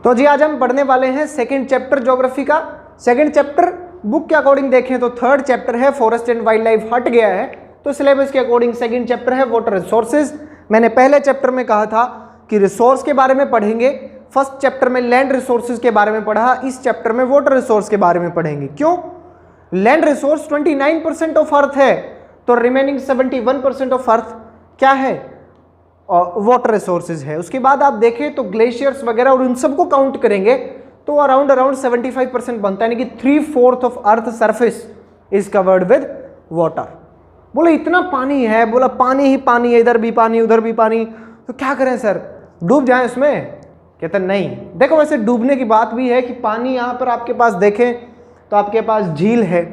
तो जी आज हम पढ़ने वाले हैं सेकंड चैप्टर ज्योग्राफी का। सेकंड चैप्टर बुक के अकॉर्डिंग देखें तो थर्ड चैप्टर है फॉरेस्ट एंड वाइल्ड लाइफ, हट गया है, तो सिलेबस के अकॉर्डिंग सेकंड चैप्टर है वाटर रिसोर्सेज। मैंने पहले चैप्टर में कहा था कि रिसोर्स के बारे में पढ़ेंगे, फर्स्ट चैप्टर में लैंड रिसोर्सेज के बारे में पढ़ा, इस चैप्टर में वाटर रिसोर्स के बारे में पढ़ेंगे। क्यों? लैंड रिसोर्स 29% ऑफ अर्थ है, तो रिमेनिंग 71% ऑफ अर्थ क्या है? वाटर रिसोर्सेज है। उसके बाद आप देखें तो ग्लेशियर्स वगैरह और उन सबको काउंट करेंगे तो अराउंड 75% बनता है, यानी कि 3/4 of earth surface is covered with water. बोले इतना पानी है, बोला पानी ही पानी है, इधर भी पानी उधर भी पानी, तो क्या करें सर, डूब जाएं उसमें? कहते नहीं। देखो वैसे डूबने की बात भी है कि पानी यहाँ पर आपके पास देखें तो आपके पास झील है,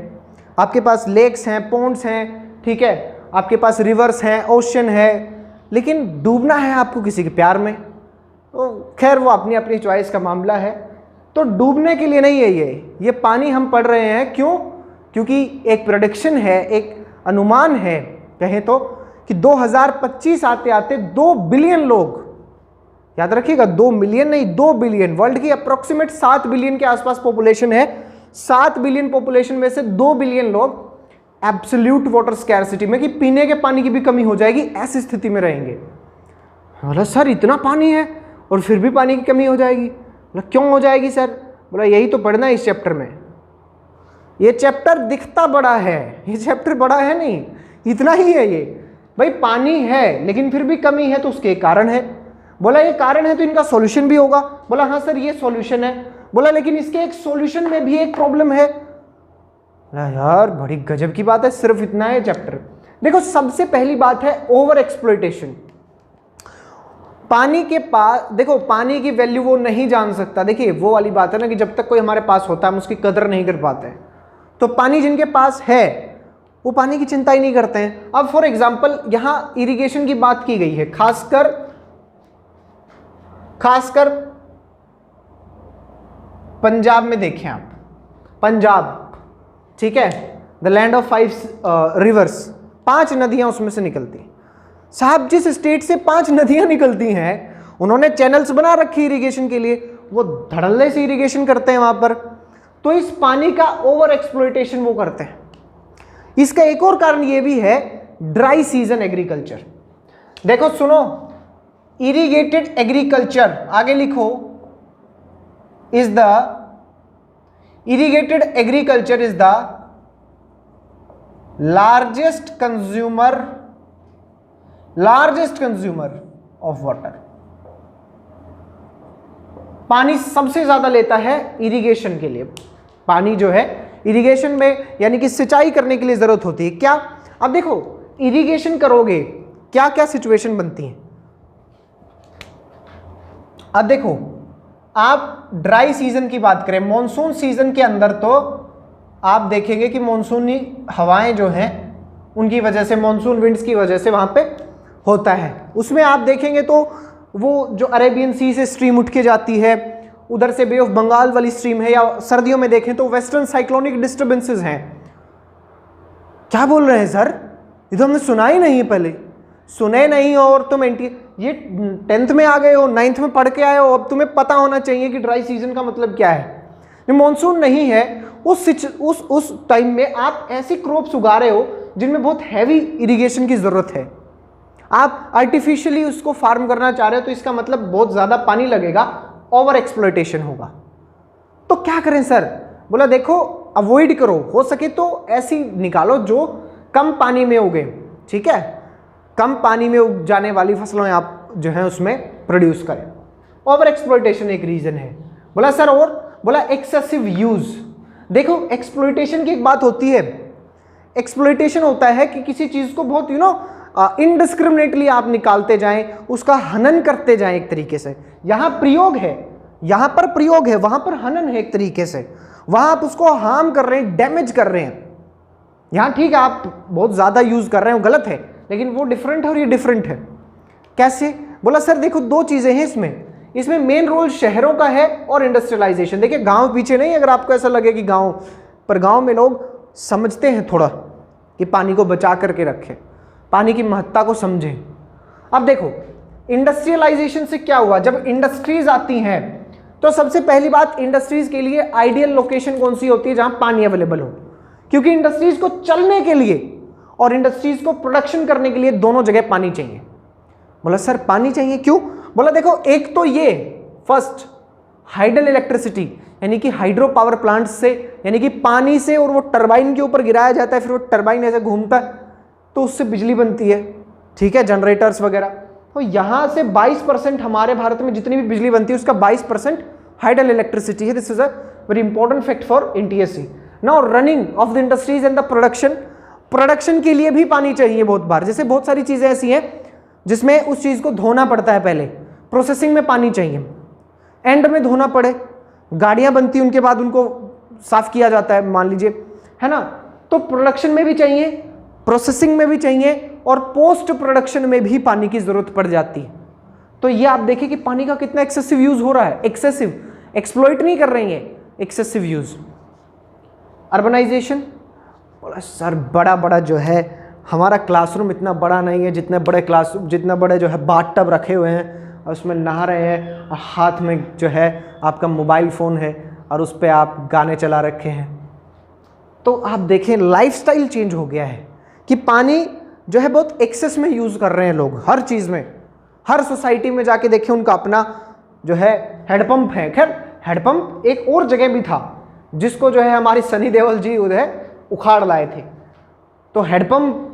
आपके पास लेक्स हैं, पोन्ड्स हैं, ठीक है, आपके पास रिवर्स हैं, ओशन है, लेकिन डूबना है आपको किसी के प्यार में, तो खैर वो अपनी अपनी चॉइस का मामला है। तो डूबने के लिए नहीं है ये पानी हम पढ़ रहे हैं। क्यों? क्योंकि एक प्रेडिक्शन है, एक अनुमान है कहें तो कि 2025 आते आते 2 बिलियन लोग, याद रखिएगा 2 मिलियन नहीं 2 बिलियन, वर्ल्ड की अप्रोक्सीमेट 7 बिलियन के आसपास पॉपुलेशन है, 7 बिलियन पॉपुलेशन में से 2 बिलियन लोग एब्सोल्यूट वाटर स्कैरसिटी में, कि पीने के पानी की भी कमी हो जाएगी, ऐसी स्थिति में रहेंगे। बोला सर इतना पानी है और फिर भी पानी की कमी हो जाएगी। बोला क्यों हो जाएगी सर? बोला यही तो पढ़ना है इस चैप्टर में। ये चैप्टर दिखता बड़ा है, ये चैप्टर बड़ा है नहीं, इतना ही है ये। भाई पानी है लेकिन फिर भी कमी है, तो उसके कारण है। बोला ये कारण है तो इनका सॉल्यूशन भी होगा। बोला हाँ सर ये सॉल्यूशन है। बोला लेकिन इसके एक सॉल्यूशन में भी एक प्रॉब्लम है। यार बड़ी गजब की बात है, सिर्फ इतना है चैप्टर। देखो सबसे पहली बात है ओवर एक्सप्लॉयटेशन। पानी के पास देखो, पानी की वैल्यू वो नहीं जान सकता। देखिए वो वाली बात है ना कि जब तक कोई हमारे पास होता है हम उसकी कदर नहीं कर पाते हैं। तो पानी जिनके पास है वो पानी की चिंता ही नहीं करते हैं। अब फॉर एग्जांपल यहां इरिगेशन की बात की गई है, खासकर पंजाब में देखें आप, पंजाब, ठीक है, द लैंड ऑफ 5 रिवर्स, 5 नदियां उसमें से निकलती। साहब जिस स्टेट से 5 नदियां निकलती हैं उन्होंने चैनल्स बना रखी इरिगेशन के लिए, वो धड़ल्ले से इरिगेशन करते हैं वहां पर, तो इस पानी का ओवर एक्सप्लॉयटेशन वो करते हैं। इसका एक और कारण ये भी है ड्राई सीजन एग्रीकल्चर। देखो सुनो, इरिगेटेड एग्रीकल्चर, आगे लिखो, is the irrigated agriculture is the largest consumer of water। पानी सबसे ज्यादा लेता है इरिगेशन के लिए। पानी जो है इरिगेशन में यानी कि सिंचाई करने के लिए जरूरत होती है। क्या? अब देखो इरिगेशन करोगे क्या क्या सिचुएशन बनती है। अब देखो आप ड्राई सीजन की बात करें, मॉनसून सीजन के अंदर तो आप देखेंगे कि मॉनसूनी हवाएं जो हैं उनकी वजह से, मॉनसून विंड्स की वजह से वहां पे होता है। उसमें आप देखेंगे तो वो जो अरेबियन सी से स्ट्रीम उठ के जाती है, उधर से बे ऑफ बंगाल वाली स्ट्रीम है, या सर्दियों में देखें तो वेस्टर्न साइक्लोनिक डिस्टर्बेंसेस हैं। क्या बोल रहे हैं सर, ये तो हमने सुना ही नहीं है, पहले सुने नहीं हो और तुम ये 10th में आ गए हो, 9th में पढ़ के आए हो, अब तुम्हें पता होना चाहिए कि ड्राई सीजन का मतलब क्या है। मॉनसून नहीं है उस टाइम में आप ऐसी क्रॉप्स उगा रहे हो जिनमें बहुत हैवी इरिगेशन की जरूरत है, आप आर्टिफिशियली उसको फार्म करना चाह रहे हो, तो इसका मतलब बहुत ज्यादा पानी लगेगा, ओवर एक्सप्लॉयटेशन होगा। तो क्या करें सर? बोला देखो अवॉइड करो, हो सके तो ऐसी निकालो जो कम पानी में उगे, ठीक है, कम पानी में उग जाने वाली फसलों आप जो है उसमें प्रोड्यूस करें। ओवर एक्सप्लॉयटेशन एक रीजन है। बोला सर और? बोला एक्सेसिव यूज। देखो एक्सप्लॉयटेशन की एक बात होती है, एक्सप्लॉयटेशन होता है कि किसी चीज को बहुत इनडिस्क्रिमिनेटली आप निकालते जाएं, उसका हनन करते जाएं एक तरीके से। यहां प्रयोग है, यहां पर प्रयोग है, वहां पर हनन है एक तरीके से, वहां आप उसको हार्म कर रहे हैं, डैमेज कर रहे हैं। यहां ठीक है आप बहुत ज्यादा यूज कर रहे हो, गलत है, लेकिन वो डिफरेंट है और ये डिफरेंट है। कैसे? बोला सर देखो 2 चीजें हैं इसमें मेन रोल शहरों का है और इंडस्ट्रियलाइजेशन। देखिए गांव पीछे नहीं, अगर आपको ऐसा लगे कि गांव में लोग समझते हैं थोड़ा कि पानी को बचा करके रखें, पानी की महत्ता को समझें। अब देखो इंडस्ट्रियलाइजेशन से क्या हुआ, जब इंडस्ट्रीज आती हैं तो सबसे पहली बात, इंडस्ट्रीज के लिए आइडियल लोकेशन कौन सी होती है? जहां पानी अवेलेबल हो, क्योंकि इंडस्ट्रीज को चलने के लिए और इंडस्ट्रीज को प्रोडक्शन करने के लिए दोनों जगह पानी चाहिए। बोला सर पानी चाहिए क्यों? बोला देखो, एक तो ये फर्स्ट हाइडल इलेक्ट्रिसिटी, यानी कि हाइड्रो पावर प्लांट से, यानी कि पानी से, और वो टरबाइन के ऊपर गिराया जाता है, फिर वो टरबाइन ऐसे घूमता है तो उससे बिजली बनती है, ठीक है, जनरेटर्स वगैरह। तो यहां से 22% हमारे भारत में जितनी भी बिजली बनती है उसका 22% हाइडल इलेक्ट्रिसिटी है। This is a very important fact for NTSC. Now running of the industries and the production के लिए भी पानी चाहिए बहुत बार। जैसे बहुत सारी चीजें ऐसी हैं जिसमें उस चीज को धोना पड़ता है, पहले प्रोसेसिंग में पानी चाहिए, एंड में धोना पड़े, गाड़ियां बनती हैं उनके बाद उनको साफ किया जाता है, मान लीजिए, है ना। तो प्रोडक्शन में भी चाहिए, प्रोसेसिंग में भी चाहिए, और पोस्ट प्रोडक्शन में भी पानी की जरूरत पड़ जाती है। तो ये आप देखिए कि पानी का कितना एक्सेसिव यूज हो रहा है, एक्सेसिव, एक्सप्लॉइट नहीं कर रहे हैं, एक्सेसिव यूज। अर्बनाइजेशन, बोला सर बड़ा बड़ा जो है हमारा क्लासरूम इतना बड़ा नहीं है, जितने बड़े जो है बाथ टब रखे हुए हैं और उसमें नहा रहे हैं, और हाथ में जो है आपका मोबाइल फ़ोन है और उस पर आप गाने चला रखे हैं। तो आप देखें लाइफस्टाइल चेंज हो गया है कि पानी जो है बहुत एक्सेस में यूज़ कर रहे हैं लोग, हर चीज़ में। हर सोसाइटी में जाके देखें उनका अपना जो है हैंडपम्प है। खैर हैंडपम्प एक और जगह भी था जिसको जो है हमारी सनी देओल जी उधर उखाड़ लाए थे। तो हैंडपम्प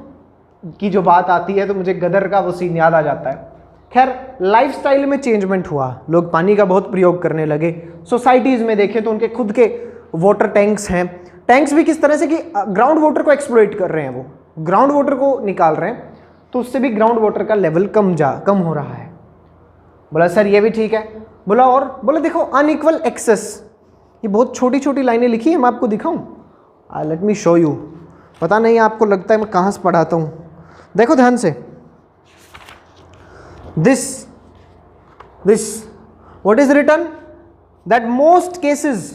की जो बात आती है तो मुझे गदर का वो सीन याद आ जाता है। खैर लाइफस्टाइल में चेंजमेंट हुआ, लोग पानी का बहुत प्रयोग करने लगे। सोसाइटीज़ में देखें तो उनके खुद के वाटर टैंक्स हैं। टैंक्स भी किस तरह से कि ग्राउंड वाटर को एक्सप्लॉइट कर रहे हैं, वो ग्राउंड वाटर को निकाल रहे हैं, तो उससे भी ग्राउंड वाटर का लेवल कम हो रहा है। बोला सर ये भी ठीक है। बोला और? बोला देखो अनइक्वल एक्सेस, ये बहुत छोटी छोटी लाइनें लिखी है, मैं आपको दिखाऊं, लेट मी शो यू। पता नहीं आपको लगता है मैं कहाँ से पढ़ाता हूँ, देखो ध्यान से। This what is written that most cases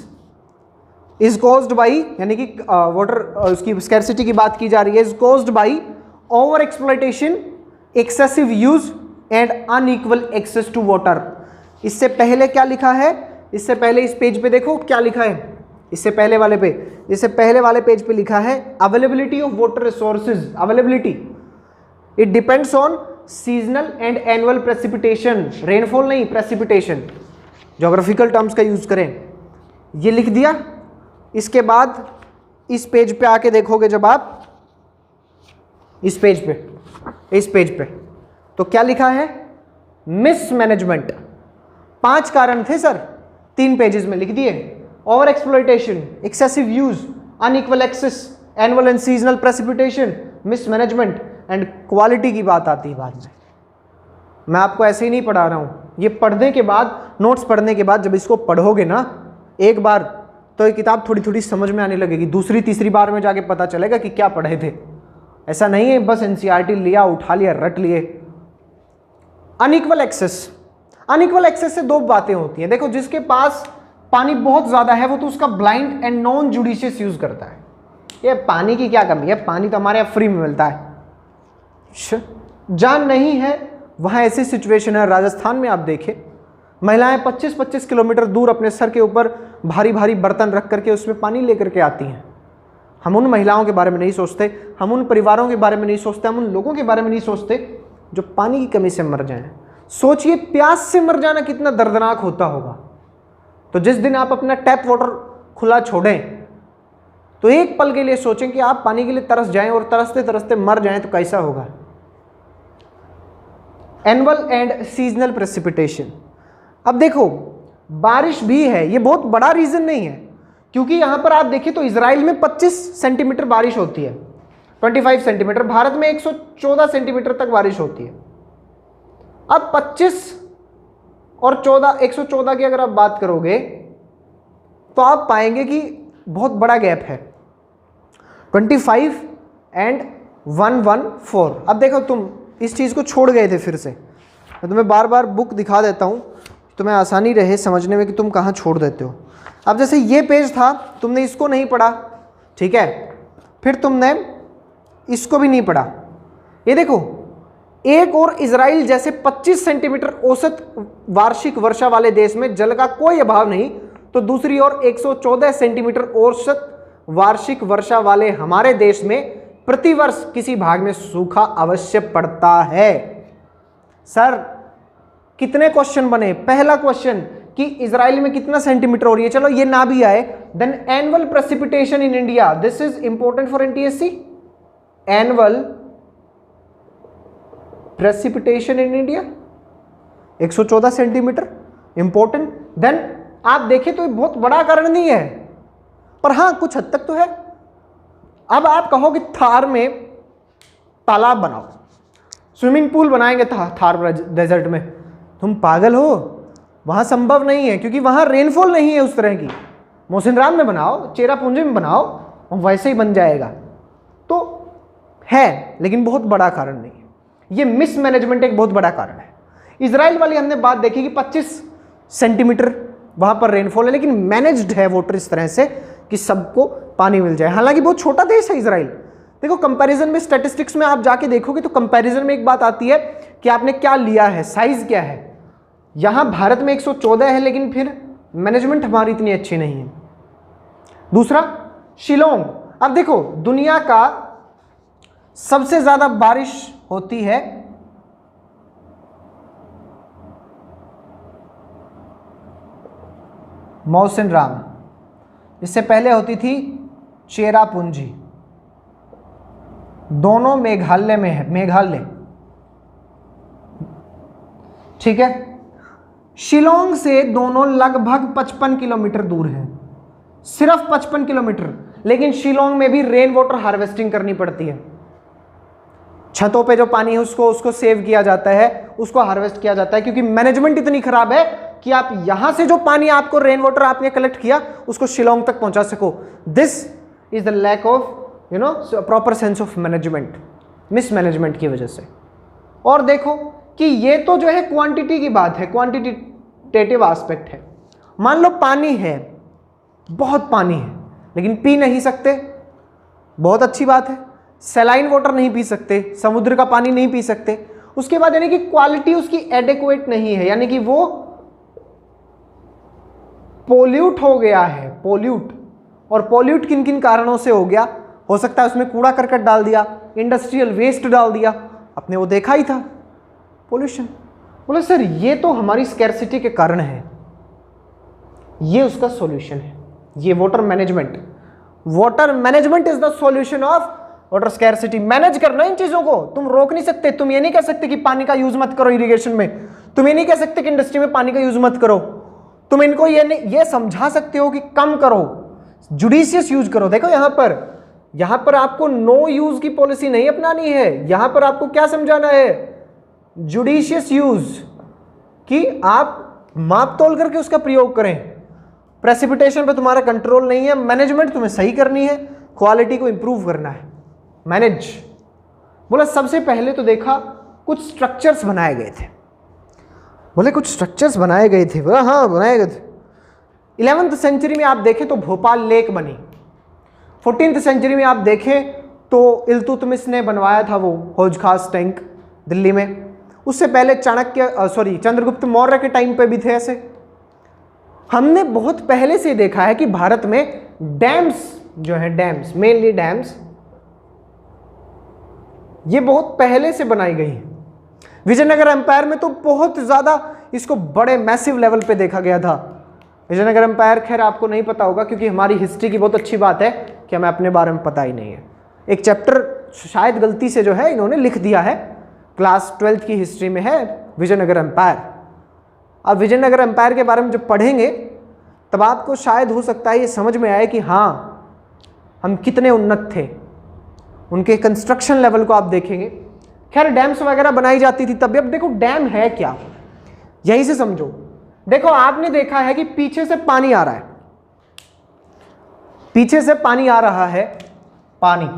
is caused by, यानी कि वाटर उसकी स्कैर्सिटी की बात की जा रही है, is caused by over exploitation, excessive use and unequal access to water. इससे पहले क्या लिखा है? इससे पहले इस पेज पे देखो क्या लिखा है, इससे पहले वाले पेज पे लिखा है availability of water resources. Availability it depends on seasonal and annual precipitation, rainfall नहीं प्रेसिपिटेशन, ज्योग्राफिकल टर्म्स का यूज करें। ये लिख दिया। इसके बाद इस पेज पे आके देखोगे जब आप इस पेज पे तो क्या लिखा है? मिसमैनेजमेंट। 5 कारण थे सर, 3 पेजेस में लिख दिए। Over exploitation, excessive use, unequal access, annual and seasonal precipitation, mismanagement and quality की बात आती है बाद में। मैं आपको ऐसे ही नहीं पढ़ा रहा हूँ, ये पढ़ने के बाद, नोट्स पढ़ने के बाद जब इसको पढ़ोगे ना एक बार, तो ये किताब थोड़ी थोड़ी समझ में आने लगेगी। दूसरी तीसरी बार में जाके पता चलेगा कि क्या पढ़े थे। ऐसा नहीं है बस एनसीईआरटी लिया, उठा लिया, रट लिए। अनइक्वल एक्सेस से 2 बातें होती हैं। देखो जिसके पास पानी बहुत ज्यादा है वो तो उसका blind and non judicious use करता है। ये पानी की क्या कमी है, पानी तो हमारे यहाँ फ्री में मिलता है। जहां नहीं है वहां ऐसी सिचुएशन है, राजस्थान में आप देखें महिलाएं 25-25 किलोमीटर दूर अपने सर के ऊपर भारी भारी बर्तन रख करके उसमें पानी लेकर के आती हैं। हम उन महिलाओं के बारे में नहीं सोचते, हम उन परिवारों के बारे में नहीं सोचते, हम उन लोगों के बारे में नहीं सोचते जो पानी की कमी से मर जाएं। सोचिए प्यास से मर जाना कितना दर्दनाक होता होगा। तो जिस दिन आप अपना टैप वाटर खुला छोड़ें तो एक पल के लिए सोचें कि आप पानी के लिए तरस जाएं और तरसते तरसते मर जाएं तो कैसा होगा। Annual and seasonal precipitation. अब देखो बारिश भी है, ये बहुत बड़ा रीजन नहीं है, क्योंकि यहां पर आप देखिए तो इजराइल में 25 सेंटीमीटर बारिश होती है, 25 सेंटीमीटर। भारत में 114 सेंटीमीटर तक बारिश होती है। अब 25 और 14, 114 की अगर आप बात करोगे तो आप पाएंगे कि बहुत बड़ा गैप है, 25 एंड 114। अब देखो तुम इस चीज़ को छोड़ गए थे, फिर से मैं तुम्हें बार बार बुक दिखा देता हूँ, तुम्हें आसानी रहे समझने में कि तुम कहाँ छोड़ देते हो। अब जैसे ये पेज था, तुमने इसको नहीं पढ़ा, ठीक है, फिर तुमने इसको भी नहीं पढ़ा। ये देखो एक और इजराइल जैसे 25 सेंटीमीटर औसत वार्षिक वर्षा वाले देश में जल का कोई अभाव नहीं, तो दूसरी ओर 114 सेंटीमीटर औसत वार्षिक वर्षा वाले हमारे देश में प्रतिवर्ष किसी भाग में सूखा अवश्य पड़ता है। सर कितने क्वेश्चन बने? पहला क्वेश्चन कि इजराइल में कितना सेंटीमीटर हो रही है, चलो ये ना भी आए, then annual precipitation in India, this is important for NTSC, annual precipitation in India 114 centimetre important. Then आप देखें तो ये बहुत बड़ा कारण नहीं है, पर हां कुछ हद तक तो है। अब आप कहो कि थार में तालाब बनाओ, स्विमिंग पूल बनाएंगे थार डेजर्ट में, तुम पागल हो, वहां संभव नहीं है क्योंकि वहां रेनफॉल नहीं है उस तरह की। मोसिनराम में बनाओ, चेरापूंजी में बनाओ, वैसे ही बन जाएगा। तो है लेकिन बहुत बड़ा कारण नहीं है, ये मिसमैनेजमेंट एक बहुत बड़ा कारण है। इजराइल वाली हमने बात देखी कि 25 सेंटीमीटर वहां पर रेनफॉल है, लेकिन मैनेज्ड है वाटर इस तरह से कि सबको पानी मिल जाए। हालांकि बहुत छोटा देश है इजराइल। देखो कंपैरिजन में, स्टैटिस्टिक्स में आप जाके देखोगे तो कंपैरिजन में एक बात आती है कि आपने क्या लिया है, साइज क्या है। यहां भारत में 114 है, लेकिन फिर मैनेजमेंट हमारी इतनी अच्छी नहीं है। दूसरा शिलोंग, अब देखो दुनिया का सबसे ज्यादा बारिश होती है मौसिनराम, इससे पहले होती थी चेरापूंजी, दोनों मेघालय में है, मेघालय, ठीक है। शिलोंग से दोनों लगभग 55 किलोमीटर दूर है, सिर्फ 55 किलोमीटर, लेकिन शिलोंग में भी रेन वाटर हार्वेस्टिंग करनी पड़ती है। छतों पे जो पानी है उसको सेव किया जाता है, उसको हार्वेस्ट किया जाता है, क्योंकि मैनेजमेंट इतनी खराब है कि आप यहां से जो पानी आपको रेन वाटर आपने कलेक्ट किया उसको शिलोंग तक पहुंचा सको। This is the lack of proper sense of management, mismanagement की वजह से। और देखो कि ये तो जो है क्वांटिटी की बात है, क्वांटिटेटिव एस्पेक्ट है। मान लो पानी है, बहुत पानी है, लेकिन पी नहीं सकते, बहुत अच्छी बात है। सैलाइन वाटर नहीं पी सकते, समुद्र का पानी नहीं पी सकते। उसके बाद यानी कि क्वालिटी उसकी एडिक्वेट नहीं है, यानी कि वो पोल्यूट हो गया है, पोल्यूट। और पोल्यूट किन किन कारणों से हो गया? हो सकता है उसमें कूड़ा करकट डाल दिया, इंडस्ट्रियल वेस्ट डाल दिया, अपने वो देखा ही था, पोल्यूशन। बोले सर ये तो हमारी स्कैर्सिटी के कारण है, ये उसका सॉल्यूशन है, ये water management. Water management is the solution of water scarcity. Manage करना इन चीजों को, तुम रोक नहीं सकते। तुम ये नहीं कह सकते कि पानी का यूज मत करो इरिगेशन में, तुम ये नहीं कह सकते कि इंडस्ट्री में पानी का यूज मत करो। तुम इनको ये समझा सकते हो कि कम करो, जुडिशियस यूज करो। देखो यहां पर आपको नो यूज की पॉलिसी नहीं अपनानी है, यहां पर आपको क्या समझाना है? जुडिशियस यूज, कि आप माप तोल करके उसका प्रयोग करें। प्रेसिपिटेशन पे तुम्हारा कंट्रोल नहीं है, मैनेजमेंट तुम्हें सही करनी है, क्वालिटी को इंप्रूव करना है, मैनेज। बोला सबसे पहले तो देखा कुछ स्ट्रक्चर्स बनाए गए थे, बोले कुछ स्ट्रक्चर्स बनाए गए थे, बोला हाँ बनाए गए थे। 11th सेंचुरी में आप देखें तो भोपाल लेक बनी, 14th सेंचुरी में आप देखें तो इल्तुतमिश ने बनवाया था वो हौज खास टैंक दिल्ली में। उससे पहले चंद्रगुप्त मौर्य के टाइम पे भी थे ऐसे। हमने बहुत पहले से देखा है कि भारत में डैम्स जो है, डैम्स मेनली डैम्स, ये बहुत पहले से बनाई गई है। विजयनगर एम्पायर में तो बहुत ज्यादा इसको बड़े मैसिव लेवल पे देखा गया था। विजयनगर एम्पायर खैर आपको नहीं पता होगा, क्योंकि हमारी हिस्ट्री की बहुत अच्छी बात है कि हमें अपने बारे में पता ही नहीं है। एक चैप्टर शायद गलती से जो है इन्होंने लिख दिया है, क्लास 12th की हिस्ट्री में है विजयनगर एम्पायर। अब विजयनगर एम्पायर के बारे में जब पढ़ेंगे तब आपको शायद हो सकता है ये समझ में आए कि हाँ हम कितने उन्नत थे। उनके कंस्ट्रक्शन लेवल को आप देखेंगे। खैर डैम्स वगैरह बनाई जाती थी तब भी। अब देखो डैम है क्या, यहीं से समझो। देखो आपने देखा है कि पीछे से पानी आ रहा है, पीछे से पानी आ रहा है, पानी,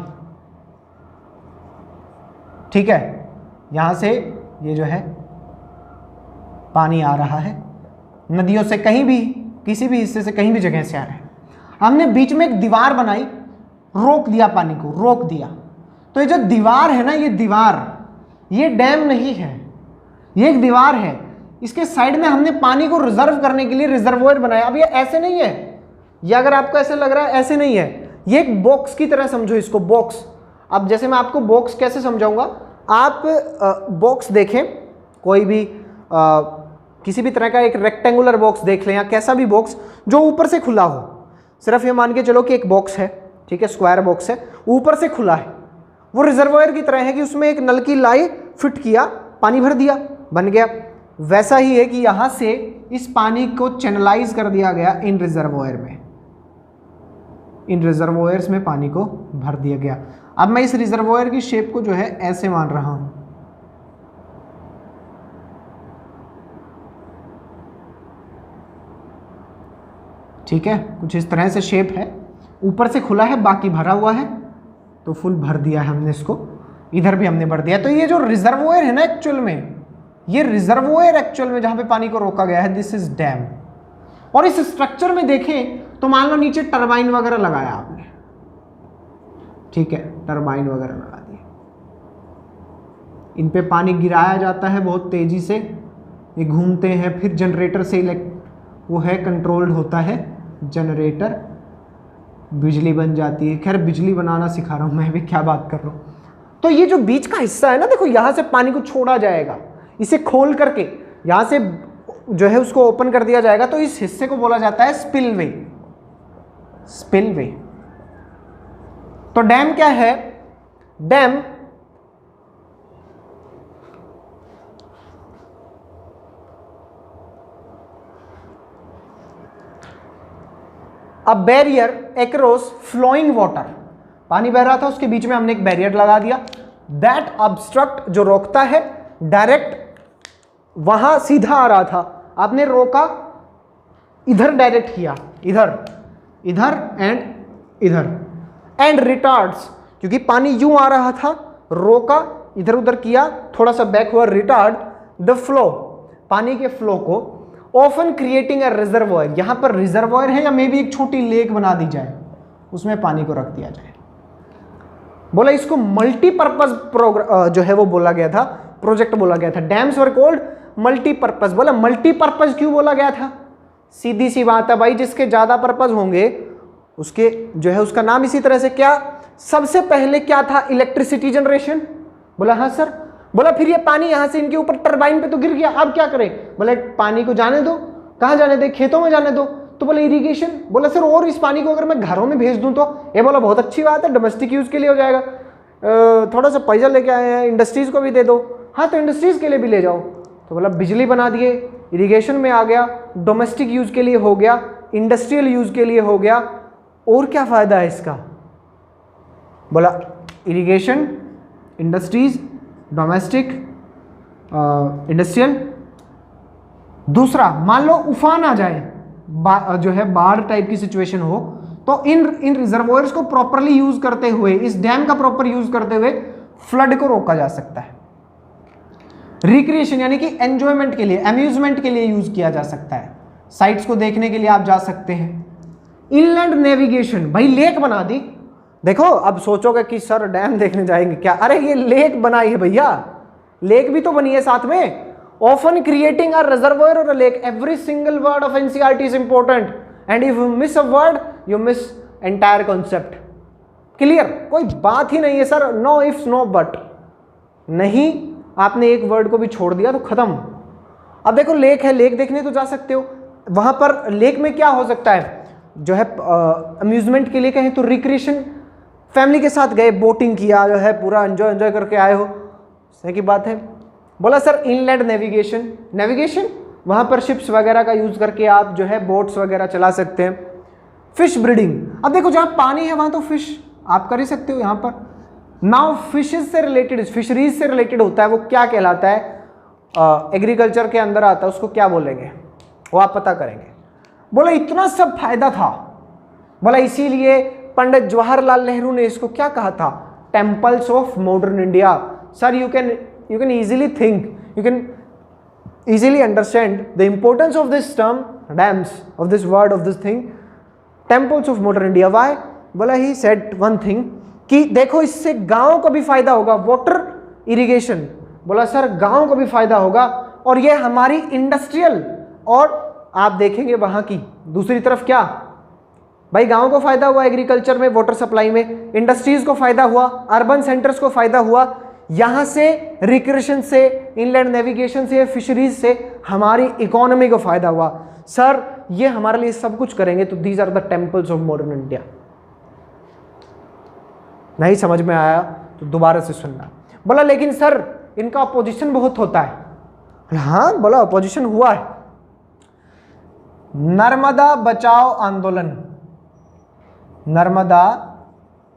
ठीक है, यहां से ये जो है पानी आ रहा है, नदियों से कहीं भी, किसी भी हिस्से से, कहीं भी जगह से आ रहा है। हमने बीच में एक दीवार बनाई, रोक दिया, पानी को रोक दिया। तो ये जो दीवार है ना, ये दीवार ये डैम नहीं है, ये एक दीवार है। इसके साइड में हमने पानी को रिजर्व करने के लिए रिजर्वोयर बनाया। अब ये ऐसे नहीं है, ये अगर आपको ऐसे लग रहा है, ऐसे नहीं है, ये एक बॉक्स की तरह समझो इसको, बॉक्स। अब जैसे मैं आपको बॉक्स कैसे समझाऊंगा, आप बॉक्स देखें, कोई भी किसी भी तरह का एक रेक्टेंगुलर बॉक्स देख लें या कैसा भी बॉक्स जो ऊपर से खुला हो। सिर्फ ये मान के चलो कि एक बॉक्स है, ठीक है, स्क्वायर बॉक्स है, ऊपर से खुला है। वो रिजर्वोयर की तरह है कि उसमें एक नल की लाई फिट किया, पानी भर दिया, बन गया। वैसा ही है कि यहाँ से इस पानी को चैनलाइज कर दिया गया इन रिजर्वोयर में, इन रिजर्वोयर्स में पानी को भर दिया गया। अब मैं इस रिजर्वोयर की शेप को जो है ऐसे मान रहा हूं, ठीक है, कुछ इस तरह से शेप है, ऊपर से खुला है, बाकी भरा हुआ है, तो फुल भर दिया है हमने इसको, इधर भी हमने भर दिया। तो ये जो रिजर्वोयर है ना, एक्चुअल में ये रिजर्वोयर एक्चुअल में जहां पे पानी को रोका गया है, दिस इज डैम। और इस स्ट्रक्चर में देखें तो मान लो नीचे टरबाइन वगैरह लगाया आपने, ठीक है, टरबाइन वगैरह लगा दिए, इन पे पानी गिराया जाता है बहुत तेजी से, ये घूमते हैं, फिर जनरेटर से वो है कंट्रोल्ड होता है, जनरेटर, बिजली बन जाती है। खैर बिजली बनाना सिखा रहा हूं मैं भी, क्या बात कर रहा हूं। तो ये जो बीच का हिस्सा है ना, देखो यहां से पानी को छोड़ा जाएगा, इसे खोल करके यहां से जो है उसको ओपन कर दिया जाएगा, तो इस हिस्से को बोला जाता है स्पिलवे, स्पिलवे। तो डैम क्या है, dam a barrier across flowing water, पानी बह रहा था उसके बीच में हमने एक बैरियर लगा दिया, दैट ऑब्स्ट्रक्ट, जो रोकता है, डायरेक्ट वहां सीधा आ रहा था, आपने रोका, इधर डायरेक्ट किया, इधर, इधर एंड इधर, एंड रिटार्ड्स, क्योंकि पानी यूं आ रहा था, रोका, इधर उधर किया, थोड़ा सा बैक हुआ, रिटार्ड द फ्लो, पानी के फ्लो को, ऑफन क्रिएटिंग अ रिजर्वोयर, यहां पर रिजर्वोयर है या मे भी एक छोटी लेक बना दी जाए, उसमें पानी को रख दिया जाए। बोला इसको मल्टीपर्पज जो है वो बोला गया था, प्रोजेक्ट बोला गया था। Dams were called multipurpose. बोला मल्टीपर्पज क्यों बोला गया था, सीधी सी बात है भाई, जिसके ज्यादा पर्पज होंगे उसके जो है उसका नाम इसी तरह से। क्या सबसे पहले क्या था, इलेक्ट्रिसिटी जनरेशन। बोला हाँ सर। बोला फिर ये पानी यहां से इनके ऊपर टरबाइन पे तो गिर गया, अब क्या करें। बोले पानी को जाने दो, कहां जाने दे, खेतों में जाने दो। तो बोले इरिगेशन। बोला सर और इस पानी को अगर मैं घरों में भेज दूं तो। ये बोला बहुत अच्छी बात है, डोमेस्टिक यूज के लिए हो जाएगा, थोड़ा सा पैसा लेके आए हैं, इंडस्ट्रीज को भी दे दो। हाँ तो इंडस्ट्रीज के लिए भी ले जाओ। तो बोला बिजली बना दिए, इरिगेशन में आ गया, डोमेस्टिक यूज के लिए हो गया, इंडस्ट्रियल यूज के लिए हो गया, और क्या फायदा है इसका। बोला इरिगेशन, इंडस्ट्रीज, डोमेस्टिक, इंडस्ट्रियल। दूसरा, मान लो उफान आ जाए, जो है बाढ़ टाइप की सिचुएशन हो, तो इन रिजर्वोयर्स को प्रॉपरली यूज करते हुए, इस डैम का प्रॉपर यूज करते हुए फ्लड को रोका जा सकता है। रिक्रिएशन यानी कि एंजॉयमेंट के लिए, अम्यूजमेंट के लिए यूज किया जा सकता है, साइट्स को देखने के लिए आप जा सकते हैं। इनलैंड नेविगेशन, भाई लेक बना दी। देखो अब सोचोगे कि सर डैम देखने जाएंगे क्या, अरे ये लेक बनाई है भैया, लेक भी तो बनी है साथ में। Often creating a reservoir or a lake, every single word of NCERT is important, and if you miss a word you miss entire concept. Clear, कोई बात ही नहीं है sir, no ifs no but, नहीं आपने एक वर्ड को भी छोड़ दिया तो खत्म। अब देखो लेक है, लेक देखने तो जा सकते हो, वहां पर लेक में क्या हो सकता है, जो है अम्यूजमेंट के लिए कहें तो रिक्रिएशन, फैमिली के साथ गए, बोटिंग किया, जो है पूरा एंजॉय करके आए हो, सही की बात है। बोला सर इनलैंड नेविगेशन, नेविगेशन वहां पर शिप्स वगैरह का यूज करके आप जो है बोट्स वगैरह चला सकते हैं। फिश ब्रीडिंग, अब देखो जहां पानी है वहां तो फिश आप कर ही सकते हो यहां पर। नाउ फिशेज से रिलेटेड, फिशरीज से रिलेटेड होता है, वो क्या कहलाता है, एग्रीकल्चर के अंदर आता है, उसको क्या बोलेंगे वो आप पता करेंगे। बोला इतना सब फायदा था, बोला इसीलिए पंडित जवाहरलाल नेहरू ने इसको क्या कहा था, temples of modern India. Sir you can easily think, you can easily understand the importance of this term dams, of this word, of this thing, temples of modern India. Why? बोला he said one thing कि देखो इससे गांव को भी फायदा होगा, water irrigation, बोला सर गांव को भी फायदा होगा, और ये हमारी इंडस्ट्रियल, और आप देखेंगे वहां की दूसरी तरफ क्या भाई, गांव को फायदा हुआ एग्रीकल्चर में, वाटर सप्लाई में, इंडस्ट्रीज को फायदा हुआ, अर्बन सेंटर्स को फायदा हुआ, यहां से रिक्रिएशन से, इनलैंड नेविगेशन से, फिशरीज से हमारी इकोनॉमी को फायदा हुआ। सर ये हमारे लिए सब कुछ करेंगे, तो these are the temples of modern India. नहीं समझ में आया तो दोबारा से सुनना। बोला लेकिन सर इनका अपोजिशन बहुत होता है। हाँ बोला अपोजिशन हुआ है। नर्मदा बचाओ आंदोलन, नर्मदा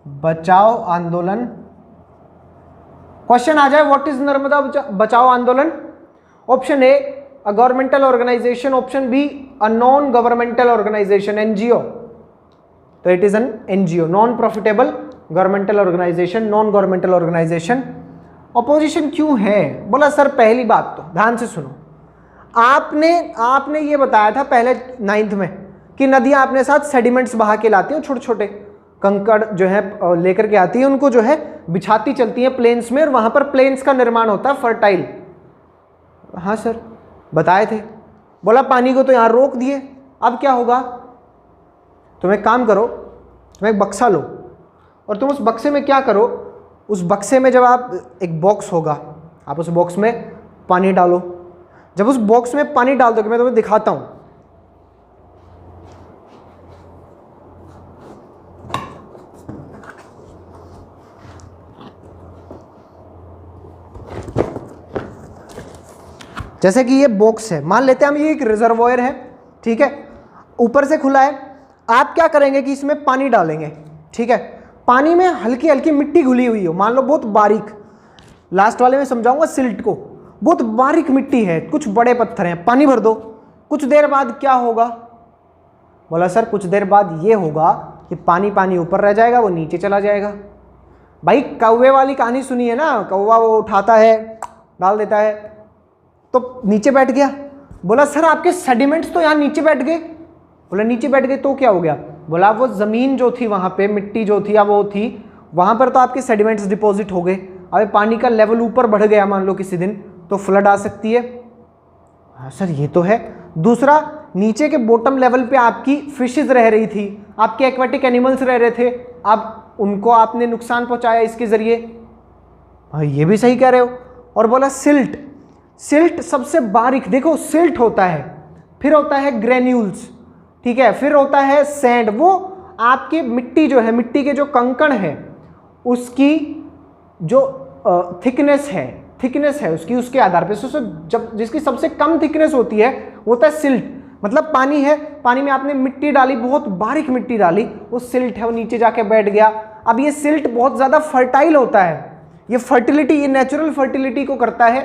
बचाओ आंदोलन, क्वेश्चन आ जाए what is Narmada Bachao Andolan. Option A a governmental organisation, option B a non governmental organisation, NGO, तो it is an NGO, non profitable governmental organisation, non governmental organisation. Opposition क्यों है? बोला सर पहली बात तो ध्यान से सुनो, आपने ये बताया था पहले 9th में कि नदियां अपने साथ सेडिमेंट्स बहा के लाती हैं, छोटे छोटे कंकड़ जो है लेकर के आती है, उनको जो है बिछाती चलती हैं प्लेन्स में, और वहां पर प्लेन्स का निर्माण होता है फर्टाइल। हाँ सर बताए थे। बोला पानी को तो यहां रोक दिए, अब क्या होगा? तुम एक काम करो, तुम एक बक्सा लो और तुम उस बक्से में क्या करो, उस बक्से में जब आप, एक बॉक्स होगा, आप उस बॉक्स में पानी डालो। जब उस बॉक्स में पानी डाल दोगे, मैं तुम्हें दिखाता हूं, जैसे कि ये बॉक्स है, मान लेते हैं हम ये एक रिजर्वॉयर है, ठीक है, ऊपर से खुला है। आप क्या करेंगे कि इसमें पानी डालेंगे, ठीक है, पानी में हल्की हल्की मिट्टी घुली हुई हो, मान लो बहुत बारीक, लास्ट वाले में समझाऊंगा सिल्ट को, बहुत बारीक मिट्टी है, कुछ बड़े पत्थर हैं, पानी भर दो। कुछ देर बाद क्या होगा? बोला सर कुछ देर बाद ये होगा कि पानी पानी ऊपर रह जाएगा, वो नीचे चला जाएगा। भाई कौवे वाली कहानी सुनी है ना, कौवा वो उठाता है डाल देता है तो नीचे बैठ गया। बोला सर आपके सेडिमेंट्स तो यहाँ नीचे बैठ गए। बोला नीचे बैठ गए तो क्या हो गया? बोला वो जमीन जो थी वहां पे, मिट्टी जो थी वो थी वहां पर, तो आपके सेडिमेंट्स डिपॉजिट हो गए। अब पानी का लेवल ऊपर बढ़ गया मान लो किसी दिन, तो फ्लड आ सकती है। हाँ सर ये तो है। दूसरा, नीचे के बॉटम लेवल पे आपकी फिशेज रह रही थी, आपके एक्वेटिक एनिमल्स रह रहे थे, अब उनको आपने नुकसान पहुंचाया इसके जरिए। हाँ ये भी सही कह रहे हो। और बोला सिल्ट, सिल्ट सबसे बारीक, देखो सिल्ट होता है, फिर होता है ग्रेन्यूल्स, ठीक है, फिर होता है सैंड, वो आपकी मिट्टी जो है, मिट्टी के जो कंकड़ है उसकी जो थिकनेस है उसकी, उसके आधार पे जब जिसकी सबसे कम थिकनेस होती है वो होता है सिल्ट। मतलब पानी है, पानी में आपने मिट्टी डाली, बहुत बारीक मिट्टी डाली, वो सिल्ट है, वो नीचे जाके बैठ गया। अब ये सिल्ट बहुत ज़्यादा फर्टाइल होता है, ये फर्टिलिटी, ये नेचुरल फर्टिलिटी को करता है,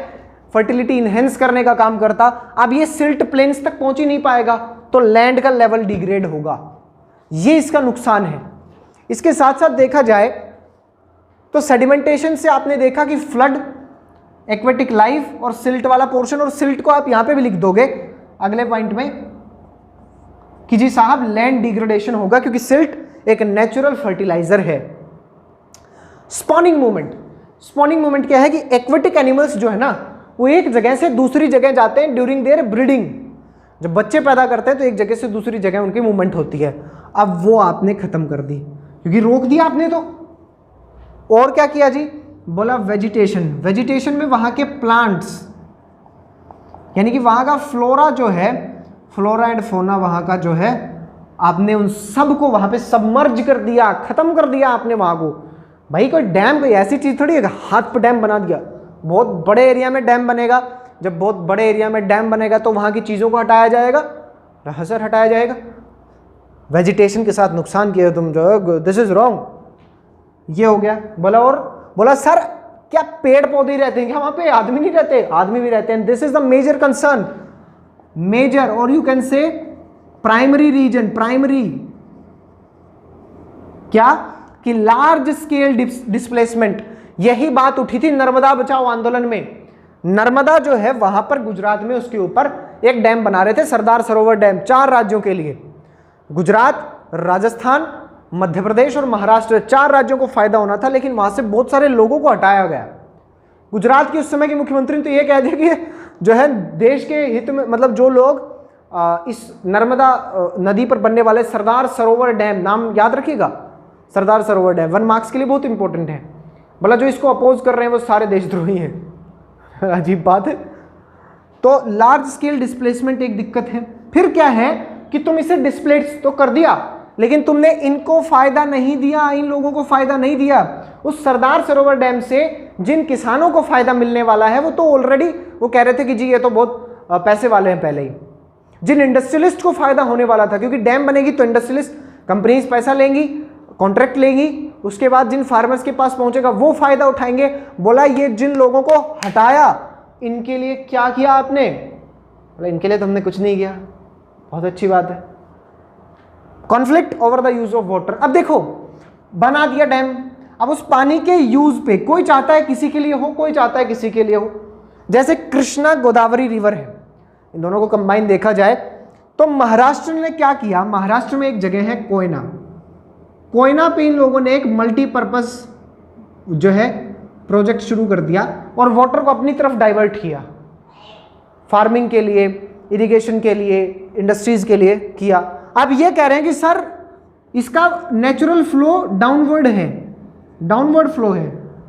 फर्टिलिटी इनहेंस करने का काम करता। अब ये सिल्ट प्लेन्स तक पहुंच ही नहीं पाएगा, तो लैंड का लेवल डिग्रेड होगा, ये इसका नुकसान है। इसके साथ साथ देखा जाए तो सेडिमेंटेशन से आपने देखा कि फ्लड, एक्वेटिक लाइफ और सिल्ट वाला पोर्शन, और सिल्ट को आप यहां पे भी लिख दोगे अगले पॉइंट में कि जी साहब लैंड डिग्रेडेशन होगा, क्योंकि सिल्ट एक नेचुरल फर्टिलाइजर है। स्पॉनिंग मूवमेंट, स्पॉनिंग मूवमेंट क्या है कि एक्वेटिक एनिमल्स जो है ना वो एक जगह से दूसरी जगह जाते हैं ड्यूरिंग देयर ब्रीडिंग। जब बच्चे पैदा करते हैं तो एक जगह से दूसरी जगह उनकी मूवमेंट होती है। अब वो आपने खत्म कर दी, क्योंकि रोक दिया आपने तो। और क्या किया जी? बोला वेजिटेशन, वेजिटेशन में वहां के प्लांट्स, यानी कि वहां का फ्लोरा जो है, फ्लोरा एंड फोना वहां का जो है, आपने उन सब को वहां पे सबमर्ज कर दिया, खत्म कर दिया आपने वहां को। भाई कोई डैम, कोई ऐसी चीज थोड़ी है हाथ पे डैम बना दिया। बहुत बड़े एरिया में डैम बनेगा, जब बहुत बड़े एरिया में डैम बनेगा तो वहां की चीजों को हटाया जाएगा, हसर हटाया जाएगा। वेजिटेशन के साथ नुकसान किया तुम, जो दिस इज रॉन्ग, ये हो गया। बोला और बोला सर क्या पेड़ पौधे रहते हैं क्या वहां पे? आदमी नहीं रहते? आदमी भी रहते हैं। This is the major concern, major, और you can say primary reason, primary क्या कि लार्ज स्केल डिस्प्लेसमेंट। यही बात उठी थी नर्मदा बचाओ आंदोलन में। नर्मदा जो है वहां पर गुजरात में उसके ऊपर एक डैम बना रहे थे, सरदार सरोवर डैम, 4 राज्यों के लिए, गुजरात, राजस्थान, मध्य प्रदेश और महाराष्ट्र, 4 राज्यों को फायदा होना था, लेकिन वहां से बहुत सारे लोगों को हटाया गया। गुजरात की उस समय की मुख्यमंत्री ने तो ये कह दिया कि जो है देश के हित में, मतलब जो लोग इस नर्मदा नदी पर बनने वाले सरदार सरोवर डैम, नाम याद रखिएगा, सरदार सरोवर डैम 1 मार्क्स के लिए बहुत इंपॉर्टेंट है, बोला जो इसको अपोज कर रहे हैं वो सारे देशद्रोही हैं। अजीब बात है। तो लार्ज स्केल डिस्प्लेसमेंट एक दिक्कत है। फिर क्या है कि तुम इसे डिस्प्लेस तो कर दिया, लेकिन तुमने इनको फायदा नहीं दिया, इन लोगों को फायदा नहीं दिया। उस सरदार सरोवर डैम से जिन किसानों को फायदा मिलने वाला है वो तो ऑलरेडी वो कह रहे थे कि जी ये तो बहुत पैसे वाले हैं पहले ही। जिन इंडस्ट्रियलिस्ट को फायदा होने वाला था, क्योंकि डैम बनेगी तो इंडस्ट्रियलिस्ट कंपनीज पैसा लेंगी, कॉन्ट्रैक्ट लेंगी, उसके बाद जिन फार्मर्स के पास पहुंचेगा वो फायदा उठाएंगे। बोला ये जिन लोगों को हटाया इनके लिए क्या किया आपने? बोला इनके लिए तो हमने कुछ नहीं किया। बहुत अच्छी बात है। Conflict over the use of water. अब देखो बना दिया डैम, अब उस पानी के यूज पे कोई चाहता है किसी के लिए हो, कोई चाहता है किसी के लिए हो। जैसे कृष्णा गोदावरी रिवर है, इन दोनों को कंबाइन देखा जाए तो महाराष्ट्र ने क्या किया, महाराष्ट्र में एक जगह है कोयना, कोयना पे इन लोगों ने एक मल्टीपर्पज जो है प्रोजेक्ट शुरू कर दिया और वाटर को अपनी तरफ डाइवर्ट किया, फार्मिंग के लिए, इरिगेशन के लिए, इंडस्ट्रीज के लिए किया। अब ये कह रहे हैं कि सर इसका नेचुरल फ्लो डाउनवर्ड है, डाउनवर्ड फ्लो है,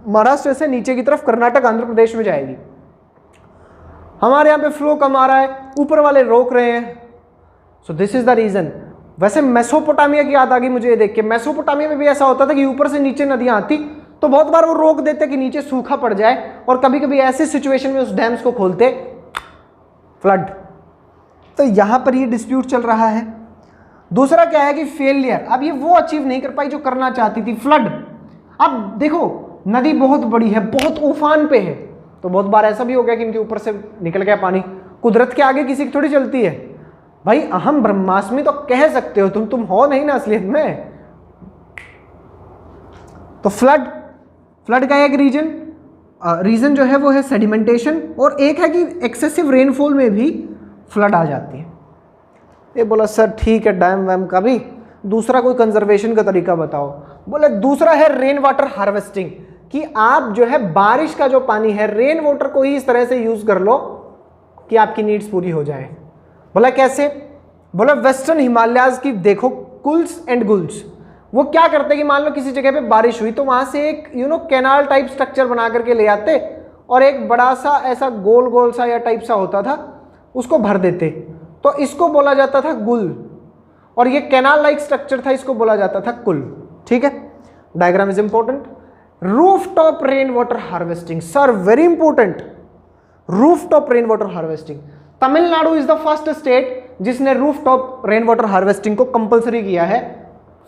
महाराष्ट्र से नीचे की तरफ कर्नाटक आंध्र प्रदेश में जाएगी, हमारे यहाँ पे फ्लो कम आ रहा है, ऊपर वाले रोक रहे हैं। So this is the reason. वैसे मेसोपोटामिया की याद आ गई मुझे ये देख के। मेसोपोटामिया में भी ऐसा होता था कि ऊपर से नीचे नदियां आती तो बहुत बार वो रोक देते कि नीचे सूखा पड़ जाए, और कभी कभी ऐसी सिचुएशन में उस डैम्स को खोलते, फ्लड। तो यहां पर ये डिस्प्यूट चल रहा है। दूसरा क्या है कि फेलियर, अब ये वो अचीव नहीं कर पाई जो करना चाहती थी, फ्लड। अब देखो नदी बहुत बड़ी है, बहुत उफान पे है, तो बहुत बार ऐसा भी हो गया कि इनके ऊपर से निकल गया पानी। कुदरत के आगे किसी की थोड़ी चलती है भाई, अहम ब्रह्मास्मि तो कह सकते हो तुम हो नहीं ना असलियत में। तो फ्लड का एक रीजन जो है वो है सेडिमेंटेशन, और एक है कि एक्सेसिव रेनफॉल में भी फ्लड आ जाती है। ये बोला सर ठीक है डैम वैम का भी, दूसरा कोई कंजर्वेशन का तरीका बताओ। बोले दूसरा है रेन वाटर हार्वेस्टिंग, कि आप जो है बारिश का जो पानी है रेन वाटर को ही इस तरह से यूज कर लो कि आपकी नीड्स पूरी हो जाए। बोला कैसे? बोला वेस्टर्न हिमालयाज की देखो कुल्स एंड गुल्स, वो क्या करते कि मान लो किसी जगह पे बारिश हुई तो वहां से एक कैनाल टाइप स्ट्रक्चर बना करके ले आते और एक बड़ा सा ऐसा गोल गोल सा या टाइप सा होता था, उसको भर देते, तो इसको बोला जाता था गुल, और ये कैनाल लाइक स्ट्रक्चर था, इसको बोला जाता था कुल। ठीक है, diagram is important. Rooftop rain water harvesting, sir very important, rooftop rain water harvesting. Tamil Nadu is the first state जिसने रूफटॉप रेन वाटर हार्वेस्टिंग को कंपलसरी किया है,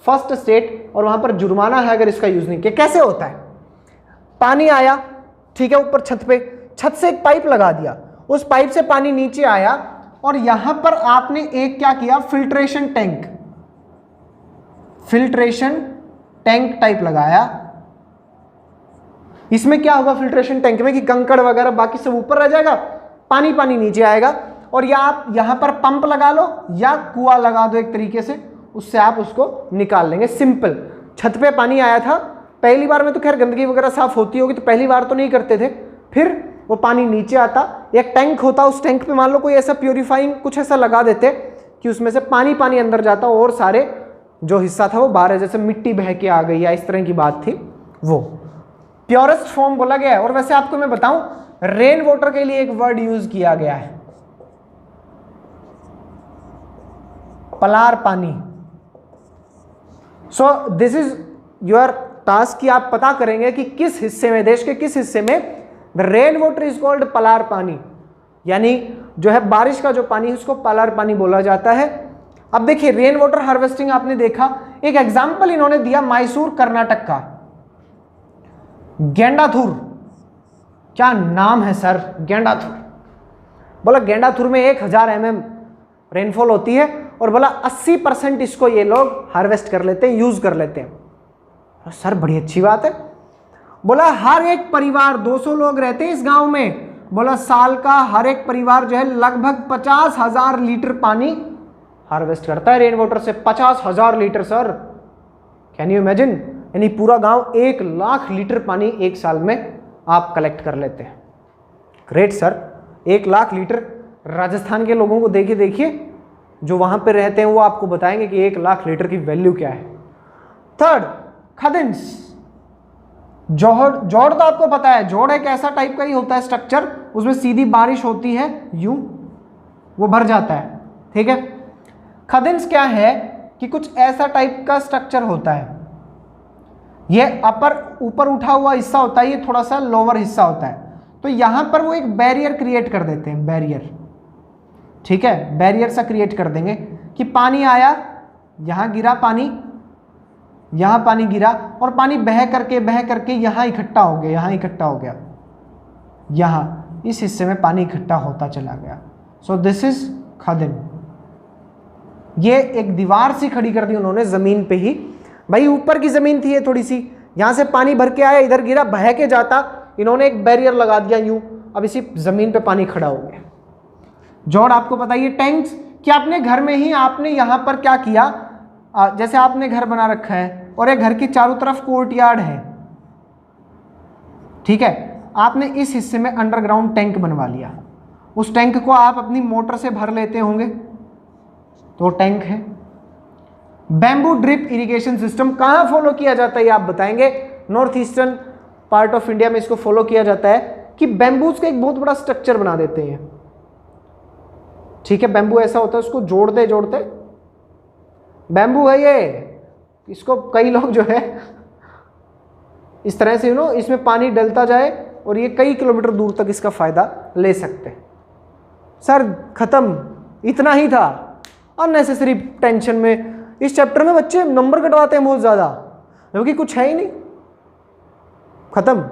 फर्स्ट स्टेट, और वहां पर जुर्माना है अगर इसका यूज नहीं किया। कैसे होता है? पानी आया, ठीक है, ऊपर छत पे, छत से एक पाइप लगा दिया, उस पाइप से पानी नीचे आया, और यहां पर आपने एक क्या किया, फिल्ट्रेशन टैंक टाइप लगाया। इसमें क्या होगा फिल्ट्रेशन टैंक में कि कंकड़ वगैरह बाकी सब ऊपर रह जाएगा, पानी नीचे आएगा, और या आप यहां पर पंप लगा लो या कुआं लगा दो एक तरीके से, उससे आप उसको निकाल लेंगे। सिंपल। छत पे पानी आया था, पहली बार में तो खैर गंदगी वगैरह साफ होती होगी, तो पहली बार तो नहीं करते थे, फिर वो पानी नीचे आता, एक टैंक होता, उस टैंक पे मान लो कोई ऐसा प्योरीफाइंग कुछ ऐसा लगा देते कि उसमें से पानी अंदर जाता और सारे जो हिस्सा था वो बाहर है, जैसे मिट्टी बह के आ गई या इस तरह की बात थी, वो प्योरेस्ट फॉर्म बोला गया है। और वैसे आपको मैं बताऊं, रेन वाटर के लिए एक वर्ड यूज किया गया है, पलार पानी। सो दिस इज योर टास्क कि आप पता करेंगे कि किस हिस्से में, देश के किस हिस्से में the rain water is called Palar पानी, यानी जो है बारिश का जो पानी है उसको पलार पानी बोला जाता है। अब देखिए रेन वाटर हार्वेस्टिंग आपने देखा, एक एग्जाम्पल इन्होंने दिया मैसूर कर्नाटक का, गेंडाथुर, क्या नाम है सर, गेंडाथुर। बोला गेंडाथुर में 1000 mm रेनफॉल होती है, और बोला 80% इसको ये लोग हार्वेस्ट कर लेते हैं, यूज कर लेते हैं। सर बड़ी अच्छी बात है। बोला हर एक परिवार, 200 लोग रहते हैं इस गांव में, बोला साल का हर एक परिवार जो है लगभग 50,000 लीटर पानी हार्वेस्ट करता है रेन वाटर से। 50,000 litre sir, can you imagine, यानी पूरा गांव 1 लाख लीटर पानी एक साल में आप कलेक्ट कर लेते हैं। Great sir. 1 lakh litre Rajasthan के लोगों को देखिए जो वहां पे रहते हैं वो आपको बताएंगे कि 1 लाख लीटर की वैल्यू क्या है। थर्ड, खदिन्स। जोड़ तो आपको पता है, जोड़ एक ऐसा टाइप का ही होता है स्ट्रक्चर, उसमें सीधी बारिश होती है, यूं वो भर जाता है, ठीक है। खदिन्स क्या है कि कुछ ऐसा टाइप का स्ट्रक्चर होता है, ये ऊपर उठा हुआ हिस्सा होता है, ये थोड़ा सा लोअर हिस्सा होता है। तो यहां पर वो एक बैरियर क्रिएट कर देते हैं, बैरियर, ठीक है, बैरियर सा क्रिएट कर देंगे कि पानी आया, यहां गिरा पानी, यहां पानी गिरा और पानी बह करके यहां इकट्ठा हो गया, यहां इकट्ठा हो गया, यहां इस हिस्से में पानी इकट्ठा होता चला गया। So this is khadin. ये एक दीवार सी खड़ी कर दी उन्होंने जमीन पे ही, भाई ऊपर की जमीन थी ये थोड़ी सी, यहां से पानी भर के आया, इधर गिरा, बह के जाता, इन्होंने एक बैरियर लगा दिया यूं, अब इसी जमीन पे पानी खड़ा हो गया। जोड़ आपको पता है, टैंक्स कि आपने घर में ही आपने यहां पर क्या किया, जैसे आपने घर बना रखा है और एक घर के चारों तरफ कोर्टयार्ड है, ठीक है, आपने इस हिस्से में अंडरग्राउंड टैंक बनवा लिया, उस टैंक को आप अपनी मोटर से भर लेते होंगे, तो टैंक है। बैम्बू ड्रिप इरिगेशन सिस्टम कहां फॉलो किया जाता है, आप बताएंगे। North eastern part of India में इसको फॉलो किया जाता है कि बैम्बूज का एक बहुत बड़ा स्ट्रक्चर बना देते हैं, ठीक है, बैम्बू ऐसा होता है, उसको जोड़ते जोड़ते, बैम्बू है ये, इसको कई लोग जो है इस तरह से इसमें पानी डलता जाए और ये कई किलोमीटर दूर तक इसका फायदा ले सकते हैं। सर खत्म, इतना ही था, अननेसेसरी टेंशन में। इस चैप्टर में बच्चे नंबर कटवाते हैं बहुत ज्यादा, क्योंकि कुछ है ही नहीं, खत्म।